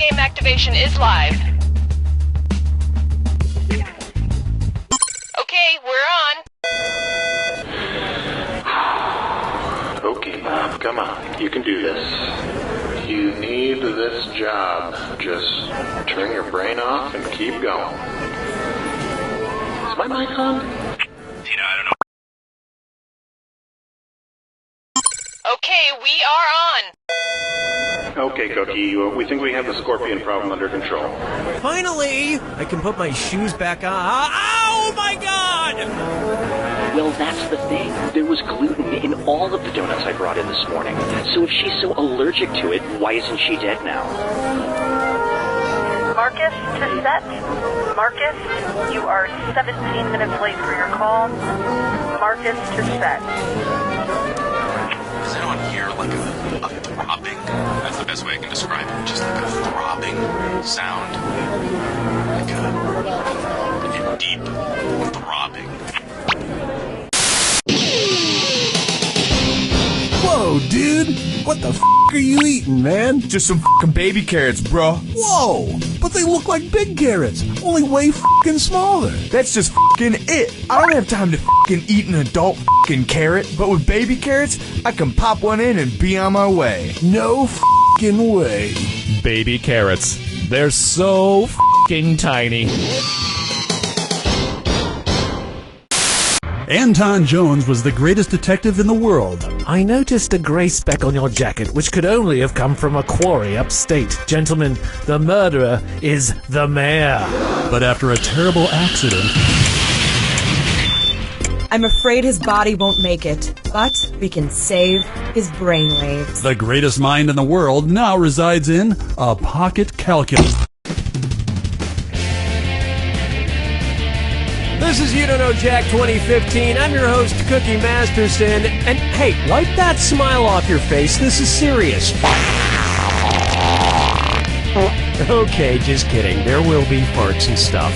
game activation is live. Okay, we're on. Okay, come on. You can do this. You need this job. Just turn your brain off and keep going. Is my mic on? Tina, I don't know. Okay, we are on. Okay, Cookie, we think we have the scorpion problem under control. Finally, I can put my shoes back on. Oh my god! Well, that's the thing. There was gluten in all of the donuts I brought in this morning. So if she's so allergic to it, why isn't she dead now? Marcus to set. Marcus, you are 17 minutes late for your call. Marcus to set. Does anyone hear like a throbbing? That's the best way I can describe it. Just like a throbbing sound. Like a deep throbbing. Whoa, dude! What the f*** are you eating, man? Just some f***ing baby carrots, bro. Whoa! But they look like big carrots, only way f***ing smaller. That's just f***ing it. I don't have time to f***ing eat an adult f***ing carrot, but with baby carrots, I can pop one in and be on my way. No f***ing way. Baby carrots. They're so f***ing tiny. Anton Jones was the greatest detective in the world. I noticed a gray speck on your jacket, which could only have come from a quarry upstate. Gentlemen, the murderer is the mayor. But after a terrible accident... I'm afraid his body won't make it, but we can save his brainwaves. The greatest mind in the world now resides in a pocket calculator. This is You Don't Know Jack 2015. I'm your host, Cookie Masterson. And hey, wipe that smile off your face. This is serious. Okay, just kidding. There will be farts and stuff.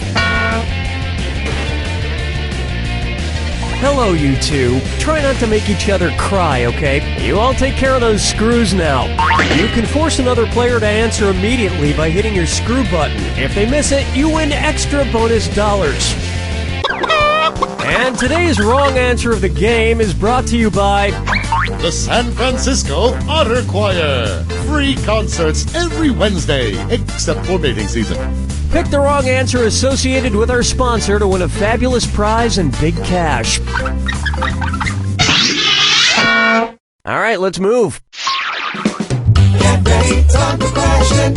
Hello, you two. Try not to make each other cry, okay? You all take care of those screws now. You can force another player to answer immediately by hitting your screw button. If they miss it, you win extra bonus dollars. And today's wrong answer of the game is brought to you by the San Francisco Otter Choir. Free concerts every Wednesday, except for mating season. Pick the wrong answer associated with our sponsor to win a fabulous prize and big cash. All right, let's move. Get ready, time for question.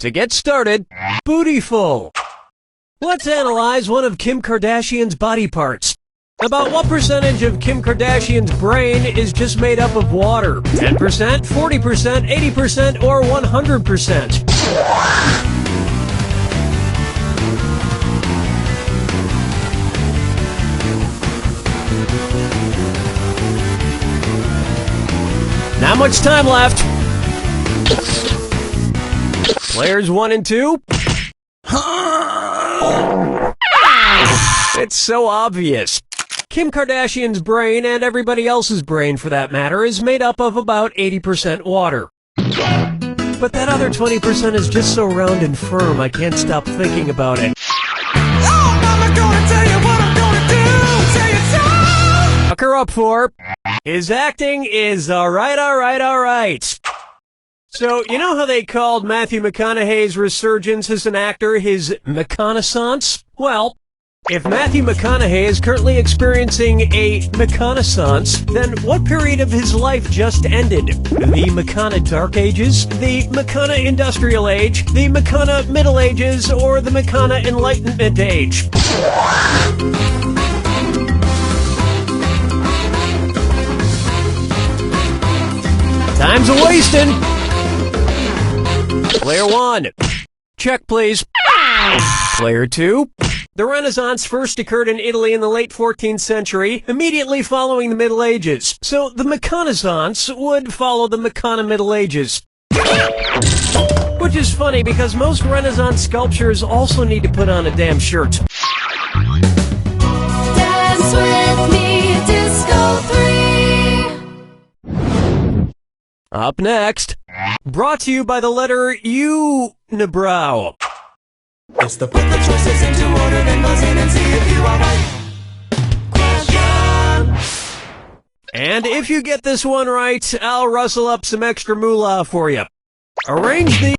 To get started, Bootyful. Let's analyze one of Kim Kardashian's body parts. About what percentage of Kim Kardashian's brain is just made up of water? 10%, 40%, 80%, or 100%? Not much time left. Players 1 and 2. It's so obvious. Kim Kardashian's brain, and everybody else's brain for that matter, is made up of about 80% water. But that other 20% is just so round and firm, I can't stop thinking about it. Oh, Mama, gonna tell you what I'm gonna do. Tell you so. Suck her up for. His acting is alright. So, you know how they called Matthew McConaughey's resurgence as an actor his McConaissance? Well, if Matthew McConaughey is currently experiencing a McConaissance, then what period of his life just ended? The McCona Dark Ages? The McCona Industrial Age? The McCona Middle Ages? Or the McCona Enlightenment Age? Time's a-wasting! Player 1. Check, please. Player 2. The Renaissance first occurred in Italy in the late 14th century, immediately following the Middle Ages. So the McConaissance would follow the McCona Middle Ages. Which is funny because most Renaissance sculptures also need to put on a damn shirt. Dance with me, Disco 3. Up next, brought to you by the letter Unibrow. It's the put the choices into order, then buzz in and see if you are right. Question. And if you get this one right, I'll rustle up some extra moolah for you. Arrange the...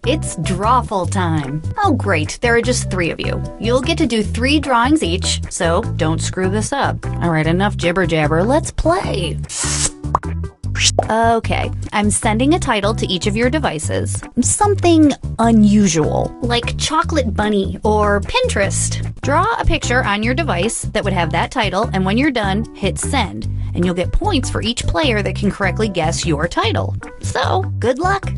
It's drawful time. Oh great, there are just 3 of you. You'll get to do 3 drawings each, so don't screw this up. Alright, enough jibber jabber, let's play. Okay, I'm sending a title to each of your devices. Something unusual, like Chocolate Bunny or Pinterest. Draw a picture on your device that would have that title, and when you're done, hit send. And you'll get points for each player that can correctly guess your title. So, good luck!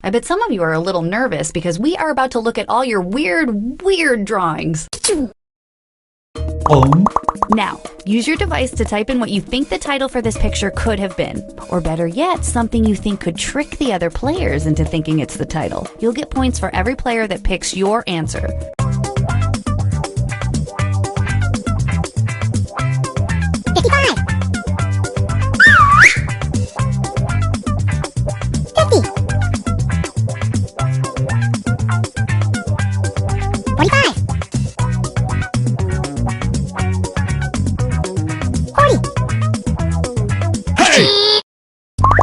I bet some of you are a little nervous because we are about to look at all your weird drawings. Now, use your device to type in what you think the title for this picture could have been. Or better yet, something you think could trick the other players into thinking it's the title. You'll get points for every player that picks your answer.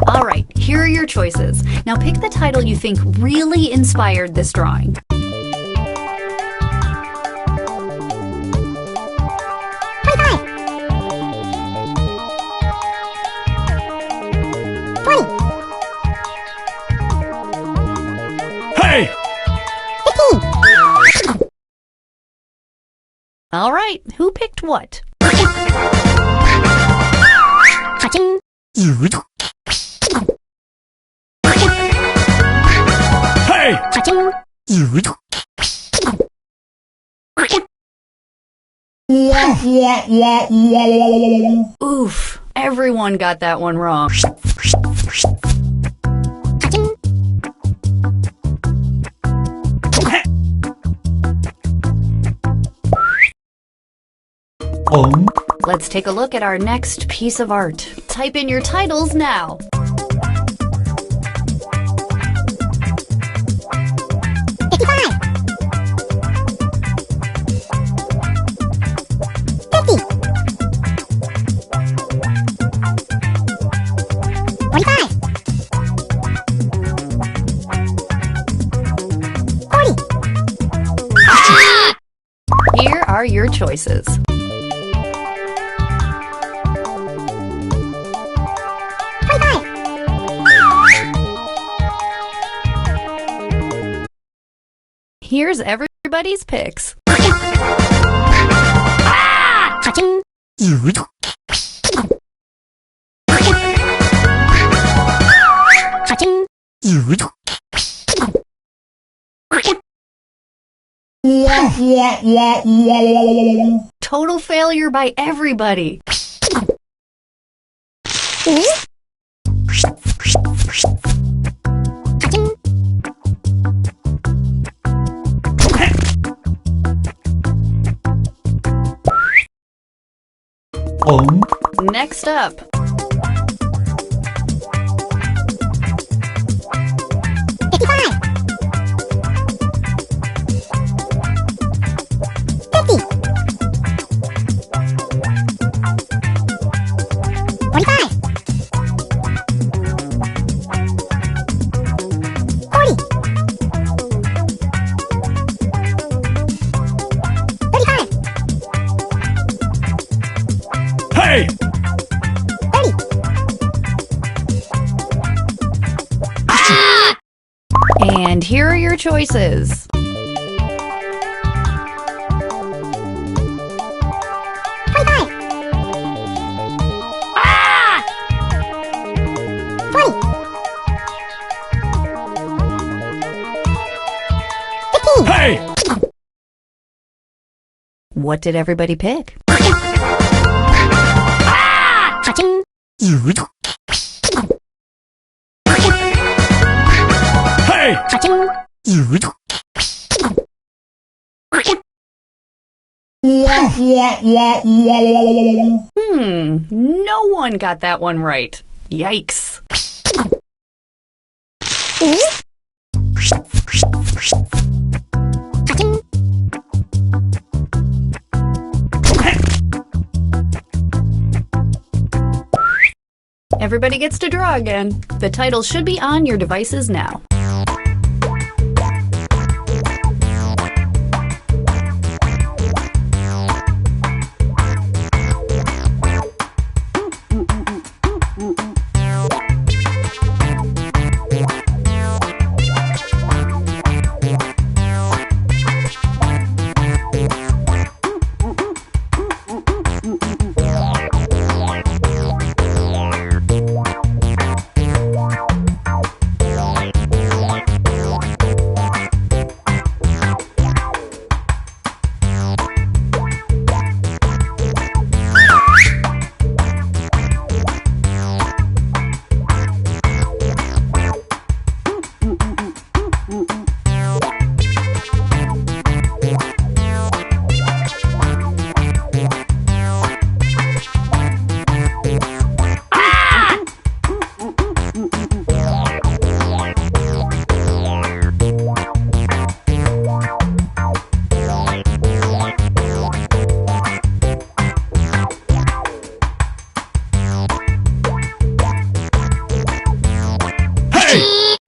Alright, here are your choices. Now pick the title you think really inspired this drawing. Hey! Alright, who picked what? Hey! Oof, everyone got that one wrong. Let's take a look at our next piece of art. Type in your titles now. Here are your choices. Here's everybody's picks. Total failure by everybody. Next up. Hey! And here are your choices. Hey! What did everybody pick? Hey! No one got that one right. Yikes. Everybody gets to draw again. The title should be on your devices now.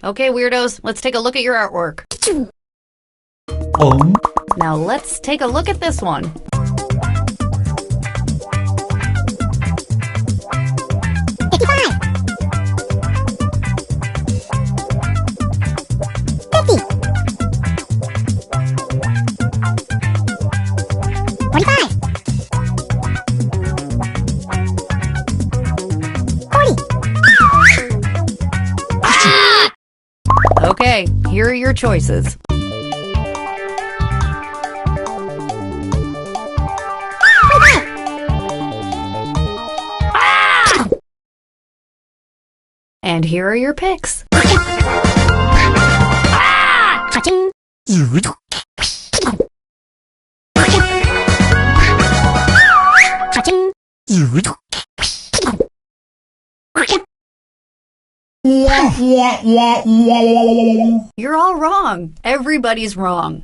Okay, weirdos, let's take a look at your artwork. Now let's take a look at this one. Okay, here are your choices. And here are your picks. You're all wrong. Everybody's wrong.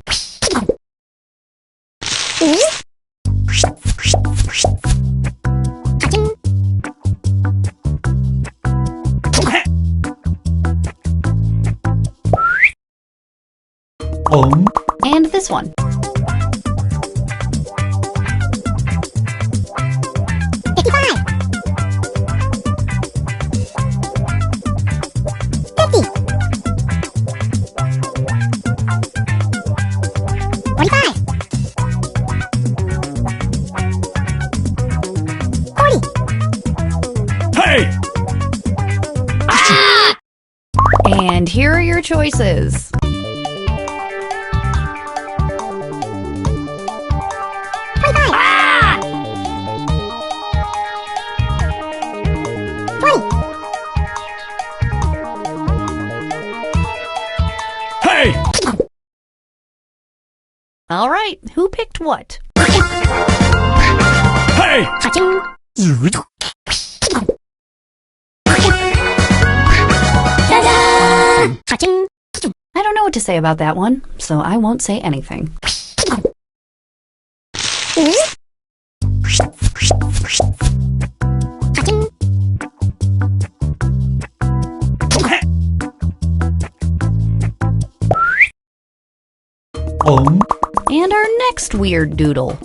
And this one. And here are your choices. Hey! All right, who picked what? Hey! I don't know what to say about that one, so I won't say anything. And our next weird doodle.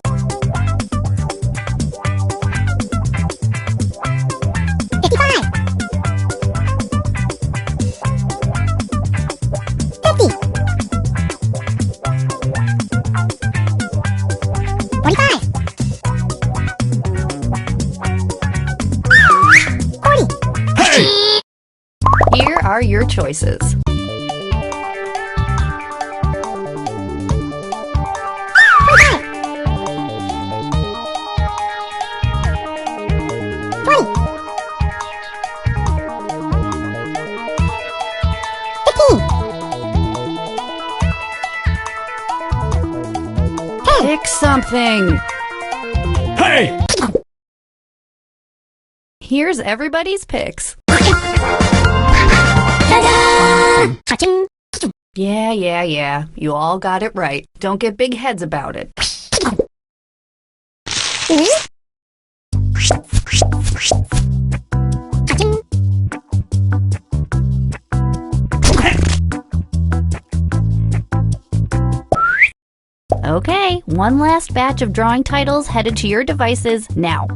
Here are your choices. Pick something. Hey! Here's everybody's picks. Yeah. You all got it right. Don't get big heads about it. Okay, one last batch of drawing titles headed to your devices now.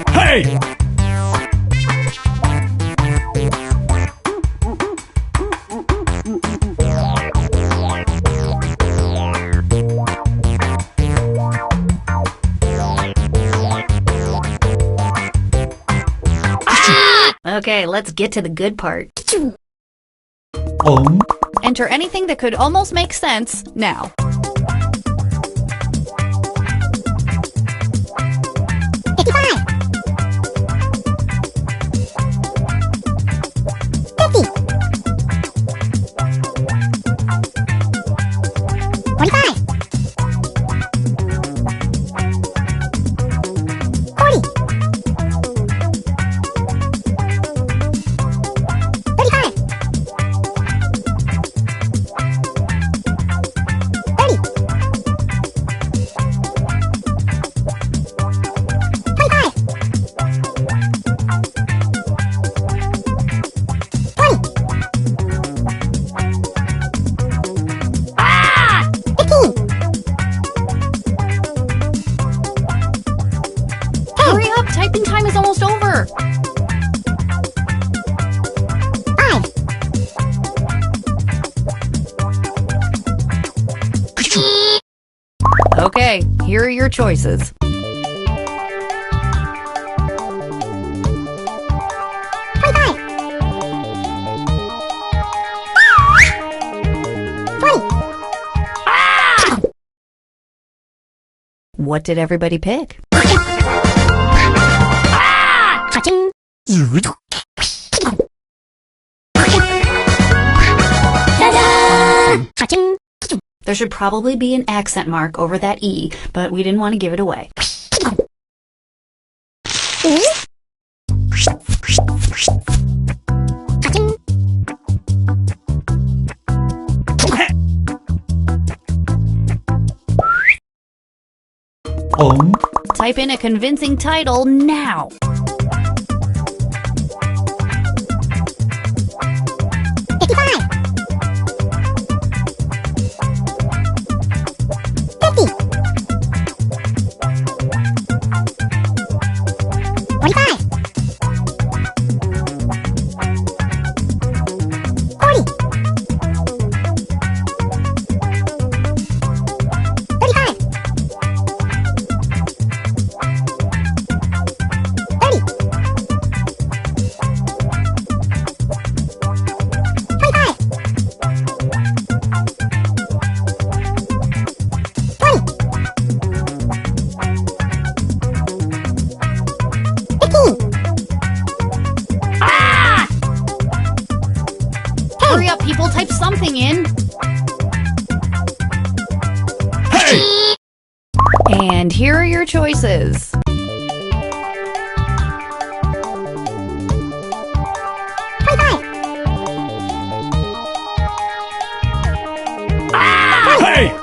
Hey! Okay, let's get to the good part. Enter anything that could almost make sense now. Hurry up, typing time is almost over. Okay, here are your choices. What did everybody pick? There should probably be an accent mark over that E, but we didn't want to give it away. Type in a convincing title now. Hurry up, people, type something in. Hey! And here are your choices. Hey!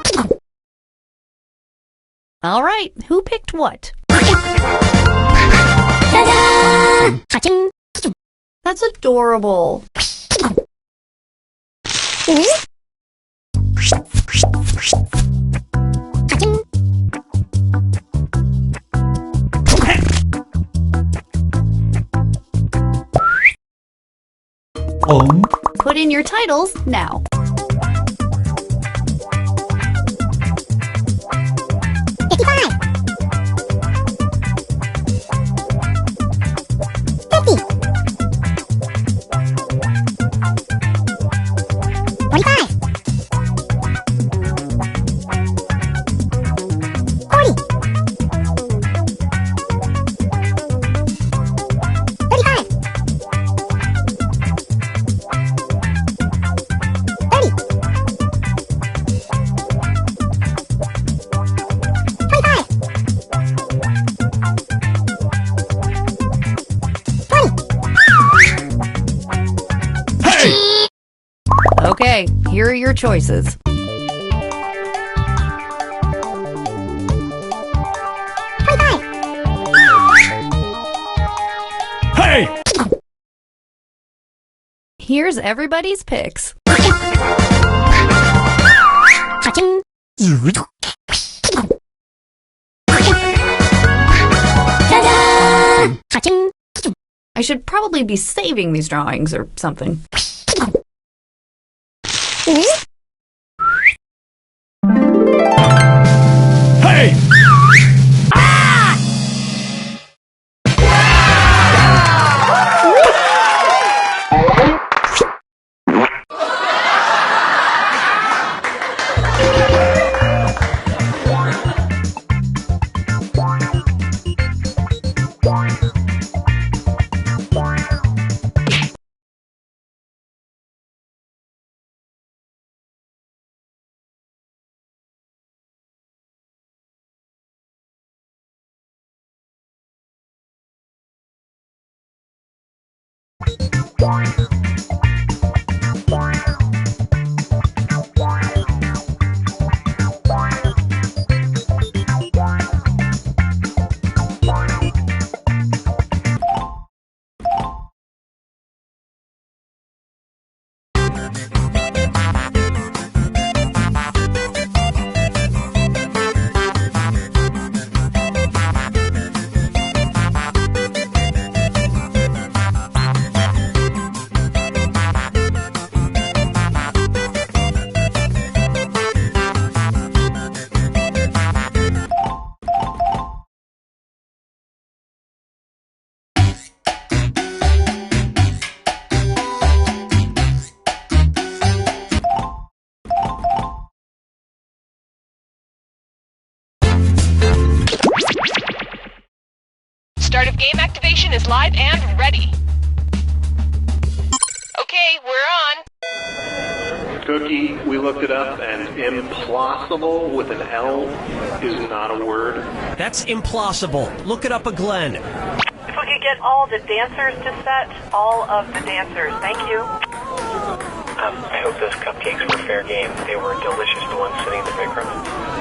All right, who picked what? That's adorable. Put in your titles now. Okay, here are your choices. Hey! Here's everybody's picks. I should probably be saving these drawings or something. Hey! Start of game activation is live and ready. Okay, we're on. Cookie, we looked it up, and implausible with an L is not a word. That's implausible. Look it up a Glenn. If we could get all the dancers to set, all of the dancers. Thank you. I hope those cupcakes were fair game. They were delicious, the ones sitting in the big room.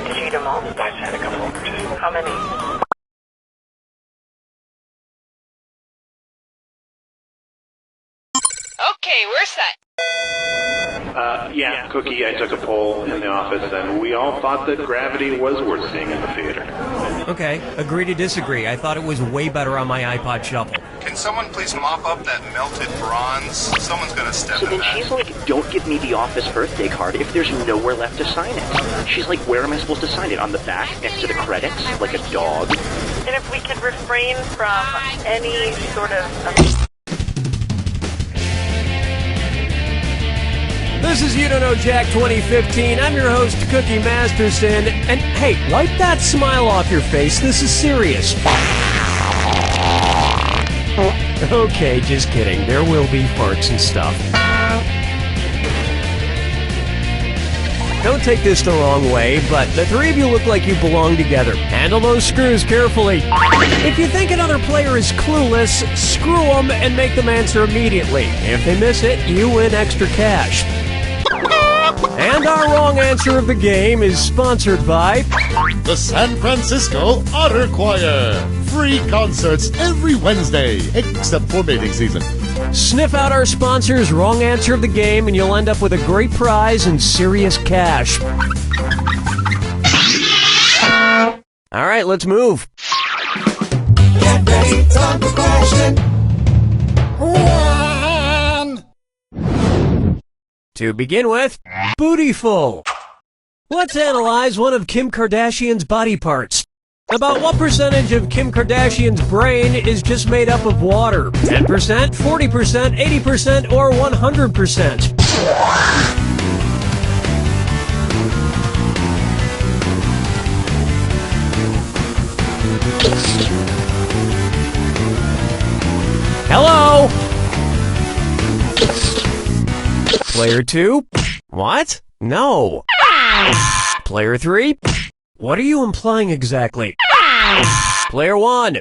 Did you eat them all? I just had a couple. Just How many? Okay, we're set. Yeah, Cookie, I took a poll in the office, and we all thought that Gravity was worth seeing in the theater. Okay, agree to disagree. I thought it was way better on my iPod Shuffle. Can someone please mop up that melted bronze? Someone's gonna step So in then that. she's like, don't give me the office birthday card if there's nowhere left to sign it. She's like, where am I supposed to sign it? On the back, next to the credits? Like a dog? And if we could refrain from any sort of... This is You Don't Know Jack 2015. I'm your host, Cookie Masterson. And hey, wipe that smile off your face. This is serious. Okay, just kidding. There will be farts and stuff. Don't take this the wrong way, but the three of you look like you belong together. Handle those screws carefully. If you think another player is clueless, screw them and make them answer immediately. If they miss it, you win extra cash. And our wrong answer of the game is sponsored by The San Francisco Otter Choir. Free concerts every Wednesday, except for mating season. Sniff out our sponsor's wrong answer of the game, and you'll end up with a great prize and serious cash. All right, let's move. Get ready, time for question 1. To begin with, Bootyful. Let's analyze one of Kim Kardashian's body parts. About what percentage of Kim Kardashian's brain is just made up of water? 10%, 40%, 80%, or 100%? Hello? Player 2? What? No. Player 3? What are you implying exactly? Player 1.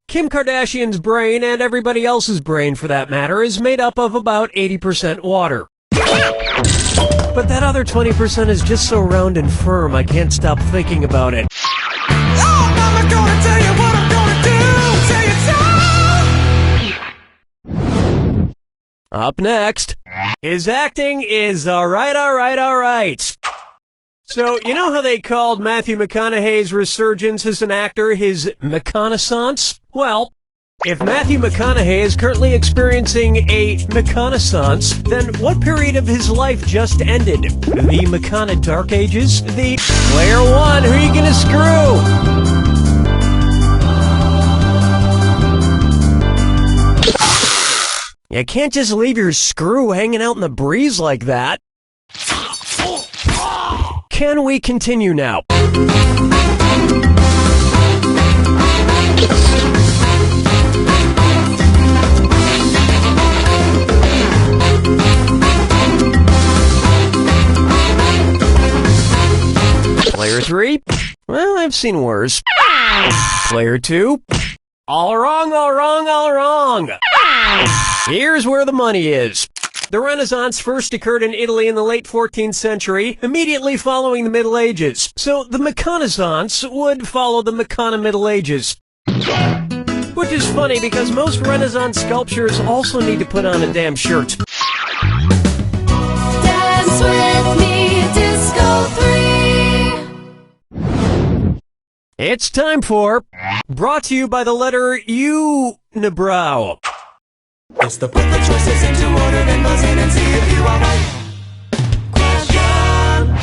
Kim Kardashian's brain, and everybody else's brain for that matter, is made up of about 80% water. But that other 20% is just so round and firm, I can't stop thinking about it. Oh, Mama gonna tell you what I'm gonna do. Say it so. Up next, his acting is alright. So, you know how they called Matthew McConaughey's resurgence as an actor his McConaissance? Well, if Matthew McConaughey is currently experiencing a McConaissance, then what period of his life just ended? The McCona Dark Ages? The Player 1, who are you gonna screw? You can't just leave your screw hanging out in the breeze like that. Can we continue now? Player 3? Well, I've seen worse. Player 2? All wrong. Here's where the money is. The Renaissance first occurred in Italy in the late 14th century, immediately following the Middle Ages. So the McConaissance would follow the McCona Middle Ages. Which is funny because most Renaissance sculptures also need to put on a damn shirt. Dance with me, Disco 3. It's time for Brought to you by the letter Unibrow. It's the put the choices into order, then buzz in and see if you are right. Question.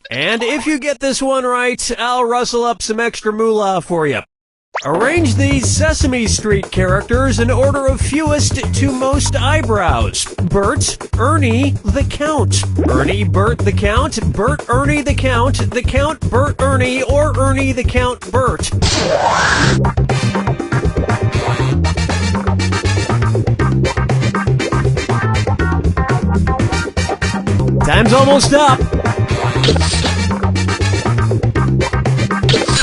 And if you get this one right, I'll rustle up some extra moolah for you. Arrange these Sesame Street characters in order of fewest to most eyebrows. Bert, Ernie, the Count. Ernie, Bert, the Count. Bert, Ernie, the Count. The Count, Bert, Ernie, or Ernie, the Count, Bert. Time's almost up.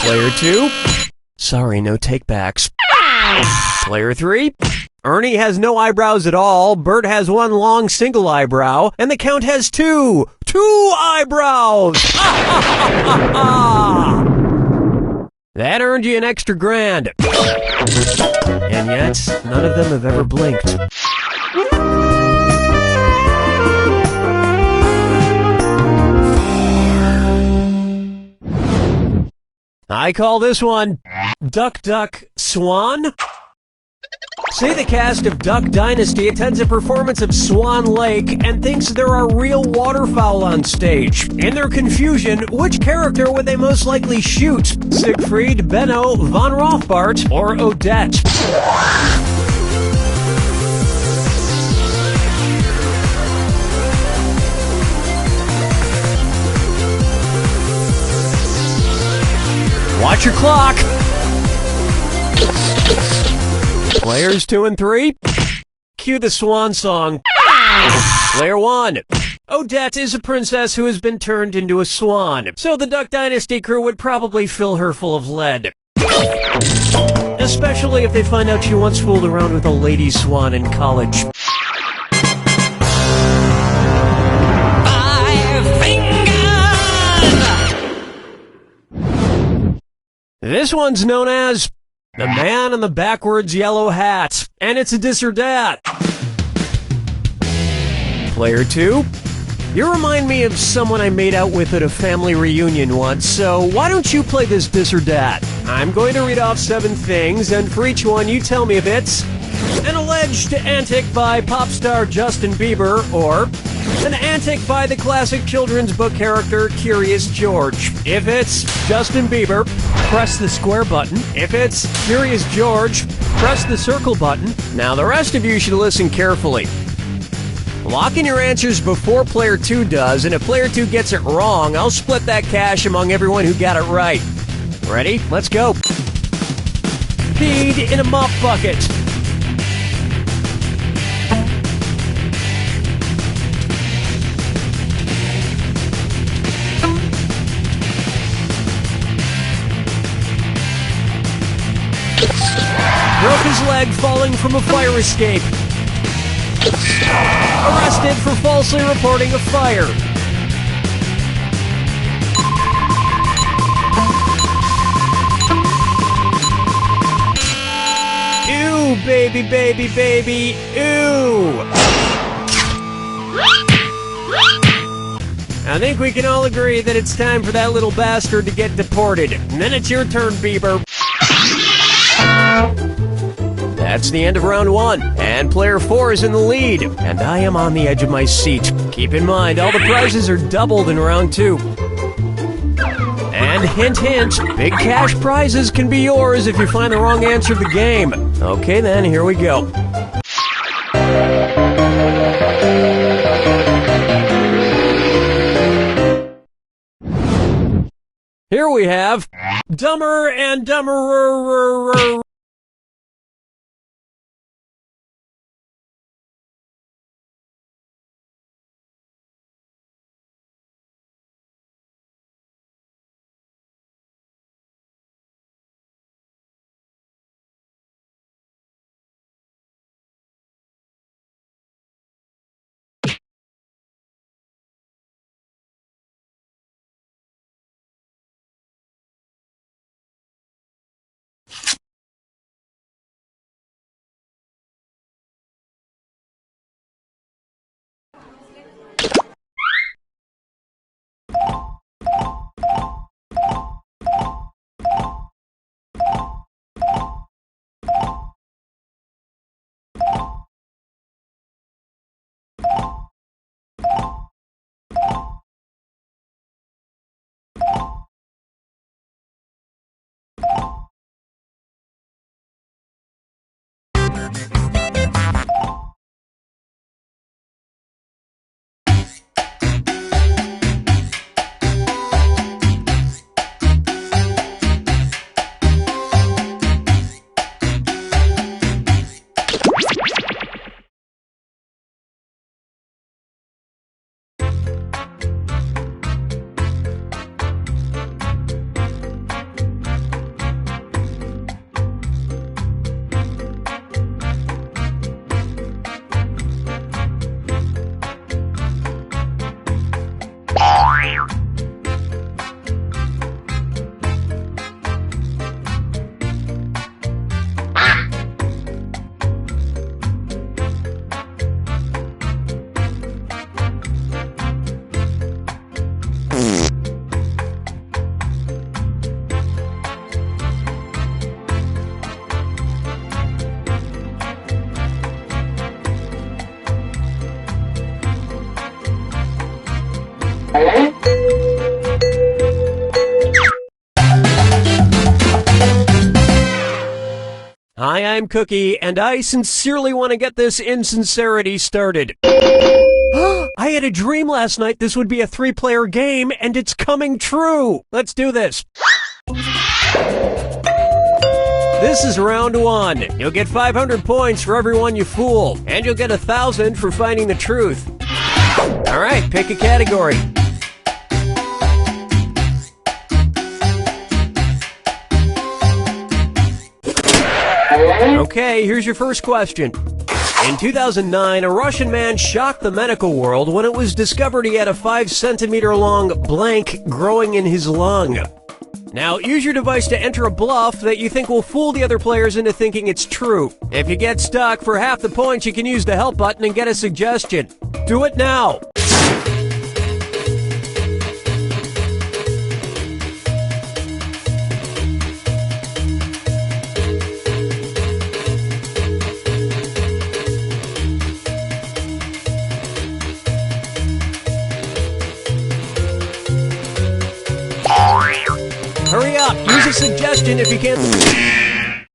Player 2? Sorry, no takebacks. Player 3? Ernie has no eyebrows at all, Bert has one long single eyebrow, and the Count has two eyebrows! That earned you an extra grand. And yet, none of them have ever blinked. I call this one Duck, Duck, Swan. Say the cast of Duck Dynasty attends a performance of Swan Lake and thinks there are real waterfowl on stage. In their confusion, which character would they most likely shoot? Siegfried, Benno, Von Rothbart, or Odette? Watch your clock. Players 2 and 3, cue the swan song. Player 1. Odette is a princess who has been turned into a swan, so the Duck Dynasty crew would probably fill her full of lead. Especially if they find out she once fooled around with a lady swan in college. This one's known as The man in the backwards yellow hat. And it's a dis or dat. Player 2. You remind me of someone I made out with at a family reunion once, so why don't you play this dis or dat? I'm going to read off 7 things, and for each one you tell me if it's an alleged antic by pop star Justin Bieber, or an antic by the classic children's book character Curious George. If it's Justin Bieber, press the square button. If it's Curious George, press the circle button. Now the rest of you should listen carefully. Lock in your answers before Player 2 does, and if Player 2 gets it wrong, I'll split that cash among everyone who got it right. Ready? Let's go. Peed in a mop bucket. Broke his leg falling from a fire escape. Arrested for falsely reporting a fire. Ew, baby, baby, baby, ew. I think we can all agree that it's time for that little bastard to get deported. And then it's your turn, Bieber. That's the end of round 1, and Player 4 is in the lead, and I am on the edge of my seat. Keep in mind, all the prizes are doubled in round 2. And hint, hint, big cash prizes can be yours if you find the wrong answer of the game. Okay then, here we go. Here we have Dumber and Dumberer. Hi, I'm Cookie, and I sincerely want to get this insincerity started. I had a dream last night this would be a 3-player game, and it's coming true. Let's do this. This is round 1. You'll get 500 points for everyone you fool, and you'll get 1,000 for finding the truth. All right, pick a category. Okay, here's your first question. In 2009, a Russian man shocked the medical world when it was discovered he had a 5-centimeter long blank growing in his lung. Now, use your device to enter a bluff that you think will fool the other players into thinking it's true. If you get stuck, for half the points, you can use the help button and get a suggestion. Do it now. Hurry up! Use a suggestion if you can't...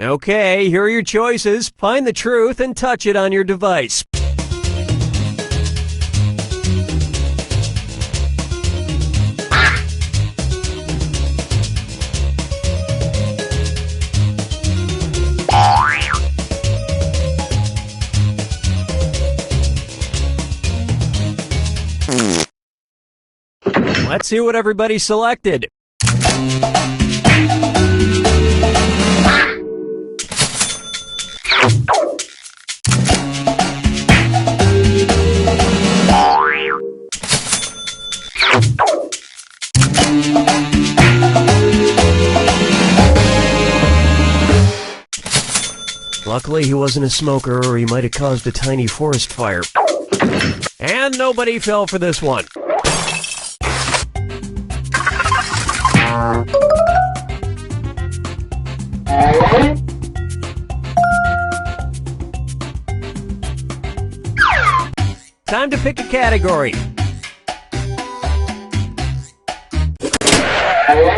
Okay, here are your choices. Find the truth and touch it on your device. Let's see what everybody selected. Luckily, he wasn't a smoker, or he might have caused a tiny forest fire. And nobody fell for this one. Time to pick a category.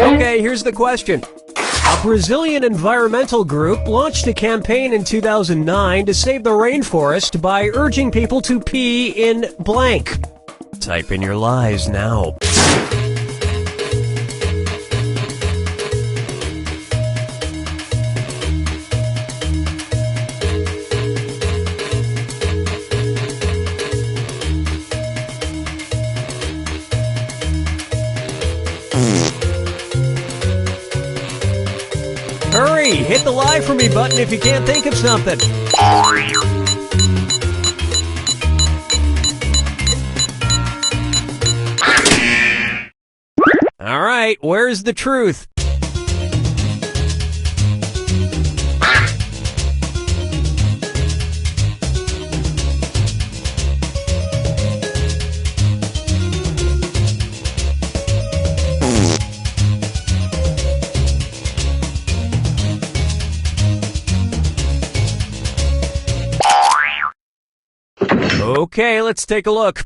Okay, here's the question. A Brazilian environmental group launched a campaign in 2009 to save the rainforest by urging people to pee in blank. Type in your lies now. Hurry! Hit the lie for me button if you can't think of something. All right, where's the truth? Okay, let's take a look.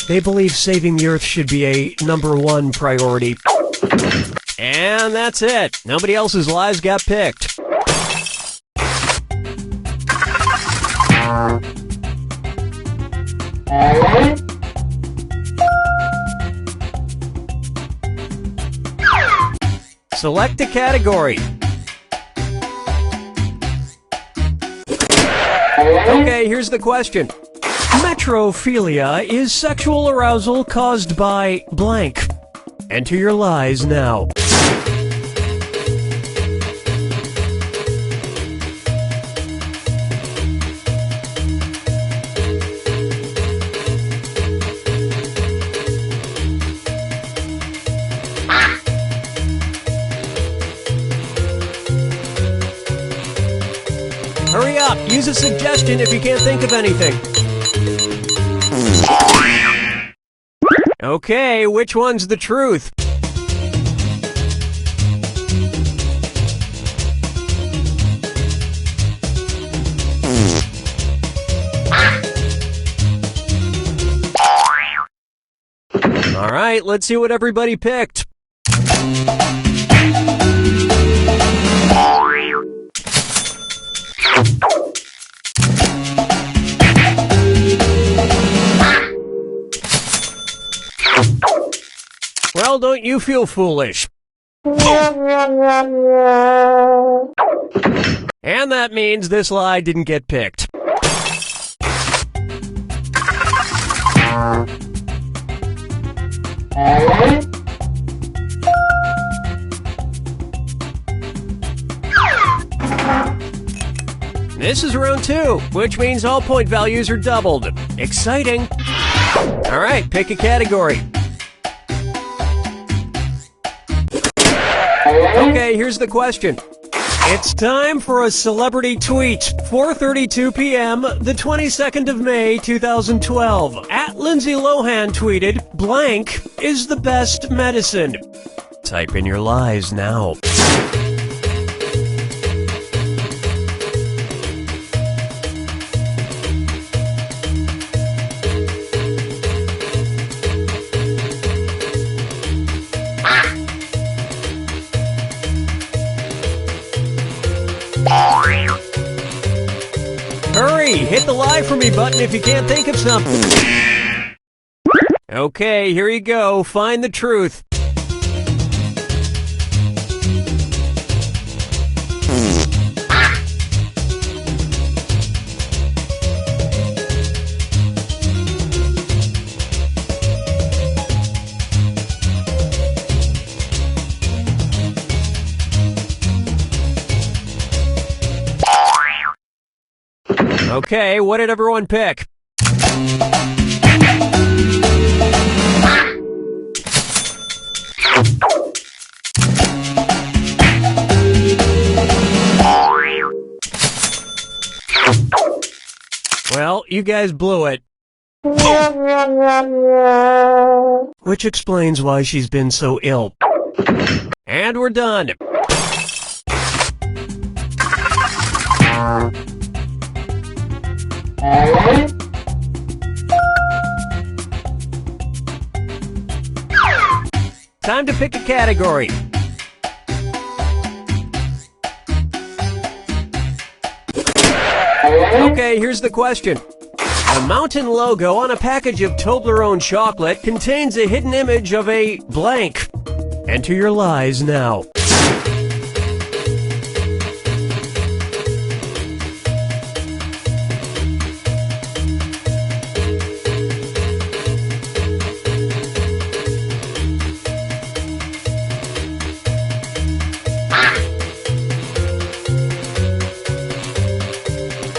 They believe saving the Earth should be a #1 priority. And that's it. Nobody else's lies got picked. Select a category. Okay, here's the question. Metrophilia is sexual arousal caused by blank. Enter your lies now. Hurry up! Use a suggestion if you can't think of anything. Okay, which one's the truth? All right, let's see what everybody picked. Well, don't you feel foolish? And that means this lie didn't get picked. This is round 2, which means all point values are doubled. Exciting. All right, pick a category. Okay, here's the question. It's time for a celebrity tweet. 4:32 p.m., the 22nd of May, 2012. At Lindsay Lohan tweeted, "Blank is the best medicine." Type in your lies now. Hurry, hit the lie for me button if you can't think of something. Okay, here you go. Find the truth. Okay, what did everyone pick? Well, you guys blew it. Which explains why she's been so ill. And we're done. Time to pick a category. Okay, here's the question. The mountain logo on a package of Toblerone chocolate contains a hidden image of a blank. Enter your lies now.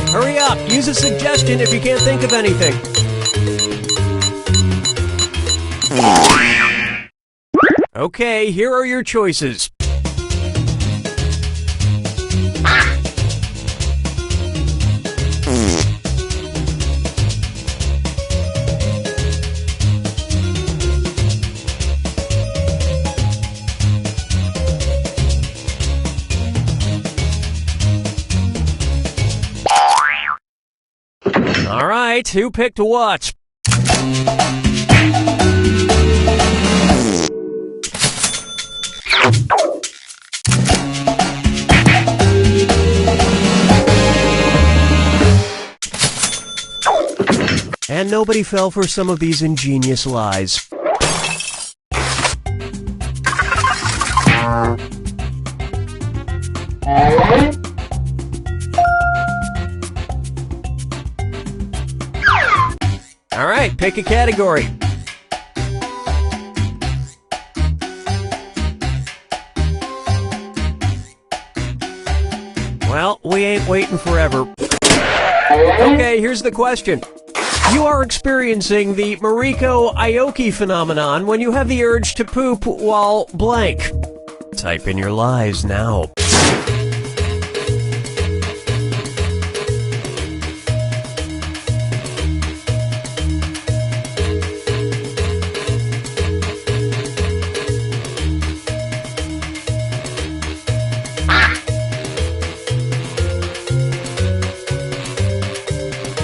Hurry up! Use a suggestion if you can't think of anything. Okay, here are your choices. All right, who picked what? And nobody fell for some of these ingenious lies. All right, pick a category. Well, we ain't waiting forever. Okay, here's the question. You are experiencing the Mariko Aoki phenomenon when you have the urge to poop while blank. Type in your lies now.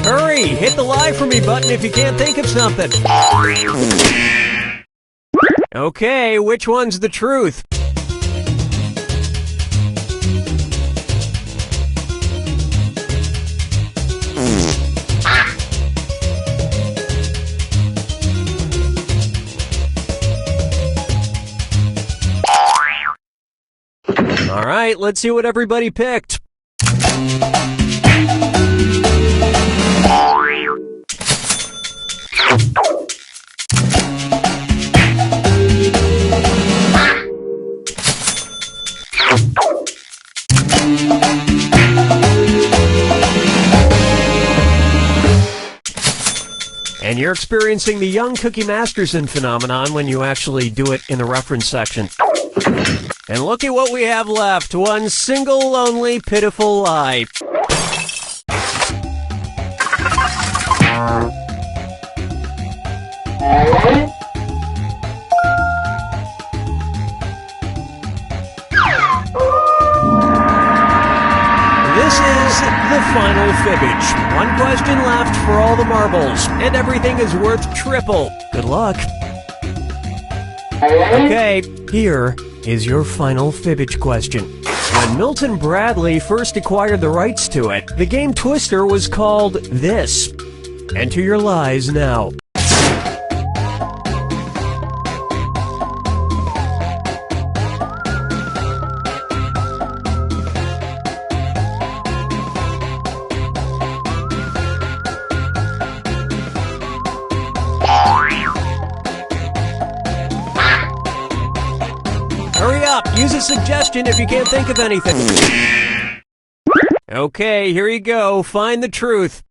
Hurry! Hit the lie for me button if you can't think of something. Okay, which one's the truth? All right, let's see what everybody picked. And you're experiencing the young Cookie Masterson phenomenon when you actually do it in the reference section. And look at what we have left. One single, lonely, pitiful lie. This is the final fibbage. One question left for all the marbles, and everything is worth triple. Good luck. Okay, here is your final fibbage question. When Milton Bradley first acquired the rights to it, the game Twister was called this. Enter your lies now. Hurry up! Use a suggestion if you can't think of anything. Okay, here you go. Find the truth.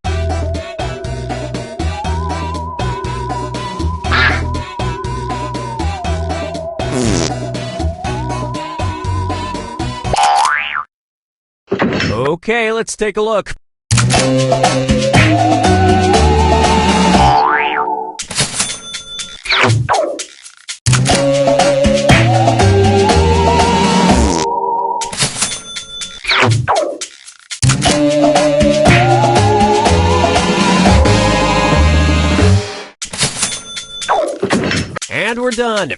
Okay, let's take a look. And we're done.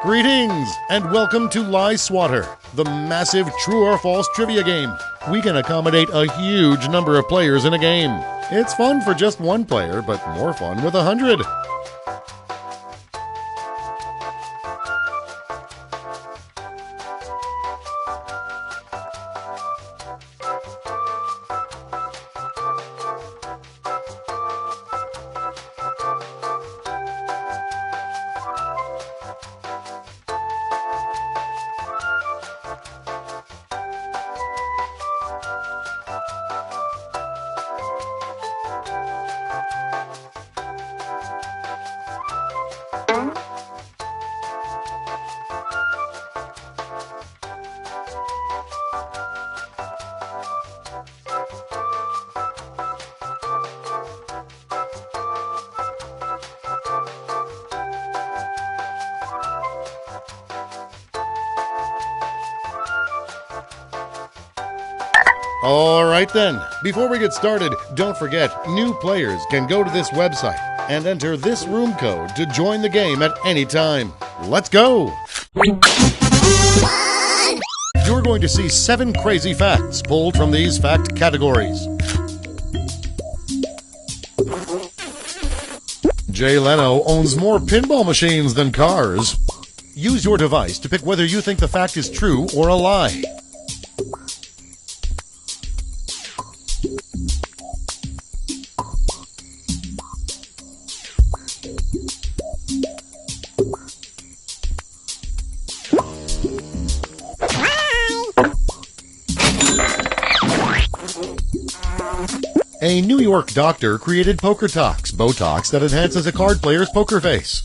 Greetings, and welcome to Lie Swatter, the massive true or false trivia game. We can accommodate a huge number of players in a game. It's fun for just one player, but more fun with 100. Alright then, before we get started, don't forget, new players can go to this website and enter this room code to join the game at any time. Let's go! You're going to see 7 crazy facts pulled from these fact categories. Jay Leno owns more pinball machines than cars. Use your device to pick whether you think the fact is true or a lie. A New York doctor created Poker Tox, Botox that enhances a card player's poker face.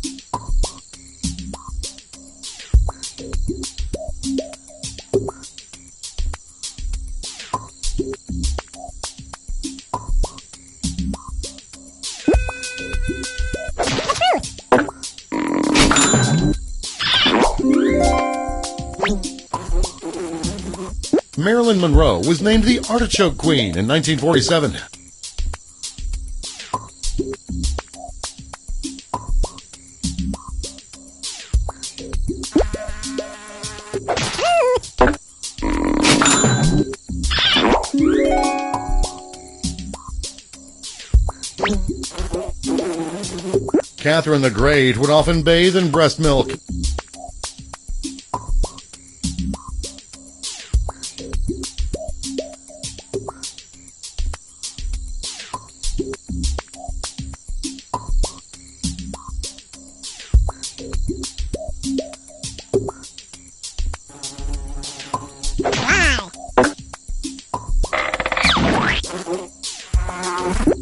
Marilyn Monroe was named the Artichoke Queen in 1947. Catherine the Great would often bathe in breast milk.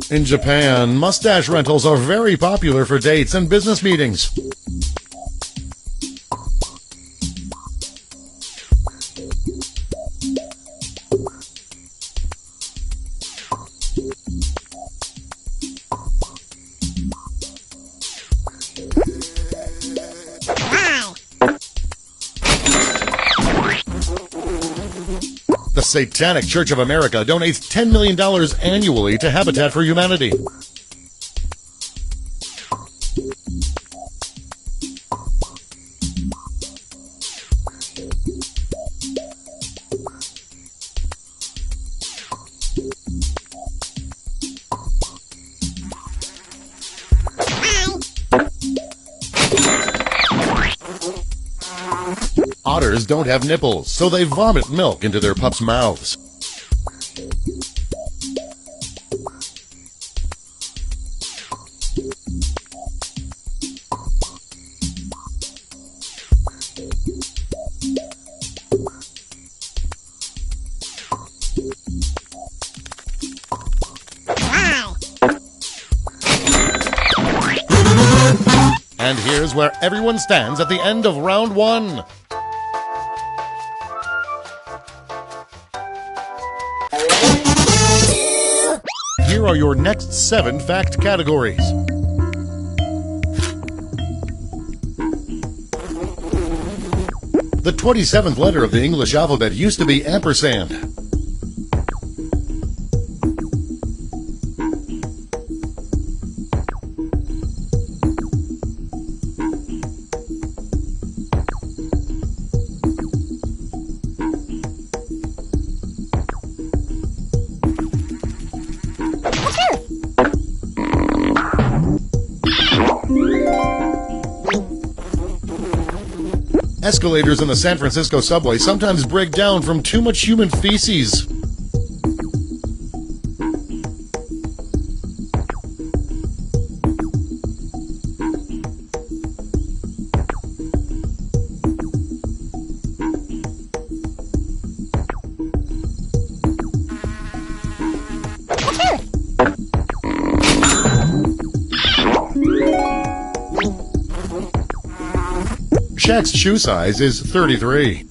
In Japan, mustache rentals are very popular for dates and business meetings. The Satanic Church of America donates $10 million annually to Habitat for Humanity. Otters don't have nipples, so they vomit milk into their pups' mouths. And here's where everyone stands at the end of round one. Here are your next 7 fact categories. The 27th letter of the English alphabet used to be ampersand. Escalators in the San Francisco subway sometimes break down from too much human feces. Shaq's shoe size is 33.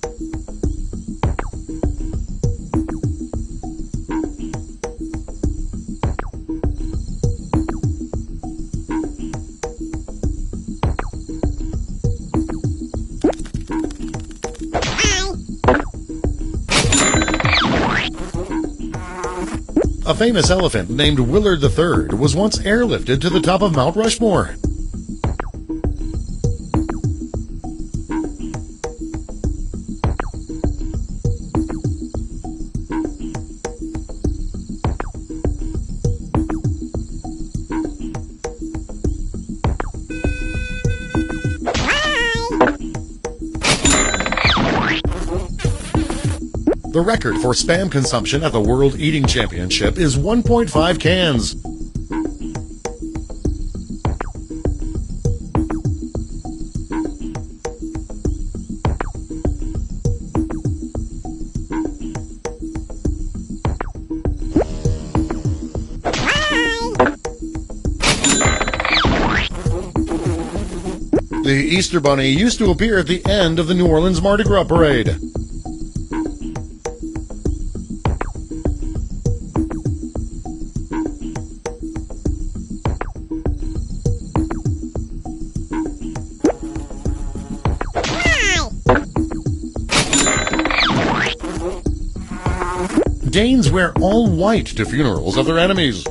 A famous elephant named Willard III was once airlifted to the top of Mount Rushmore. The record for Spam consumption at the World Eating Championship is 1.5 cans. The Easter Bunny used to appear at the end of the New Orleans Mardi Gras parade. Danes wear all white to funerals of their enemies.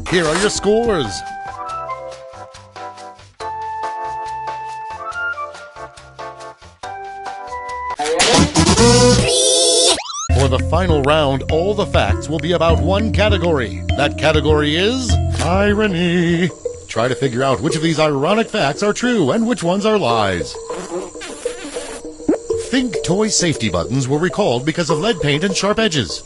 Here are your scores. For the final round, all the facts will be about one category. That category is irony. Try to figure out which of these ironic facts are true and which ones are lies. Think toy safety buttons were recalled because of lead paint and sharp edges.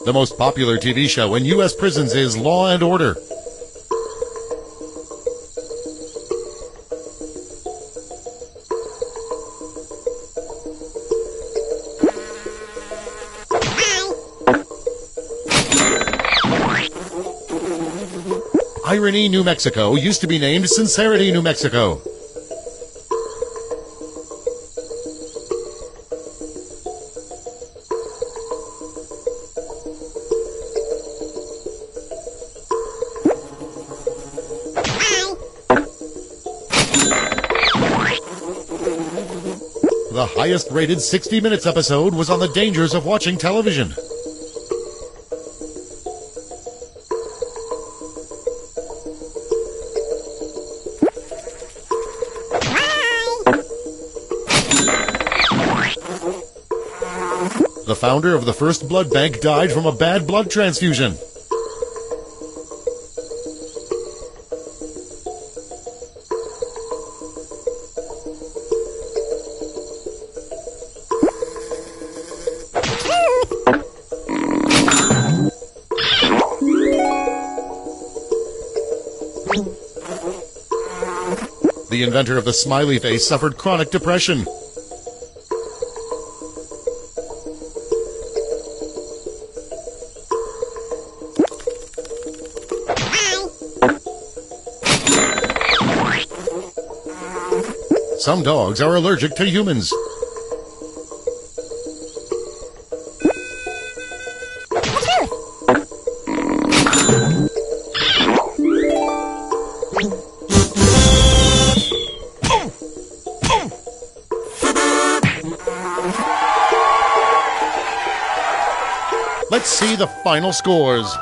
The most popular TV show in U.S. prisons is Law and Order. Irony, New Mexico used to be named Sincerity, New Mexico. The highest-rated 60 Minutes episode was on the dangers of watching television. The founder of the first blood bank died from a bad blood transfusion. The inventor of the smiley face suffered chronic depression. Some dogs are allergic to humans. Let's see the final scores.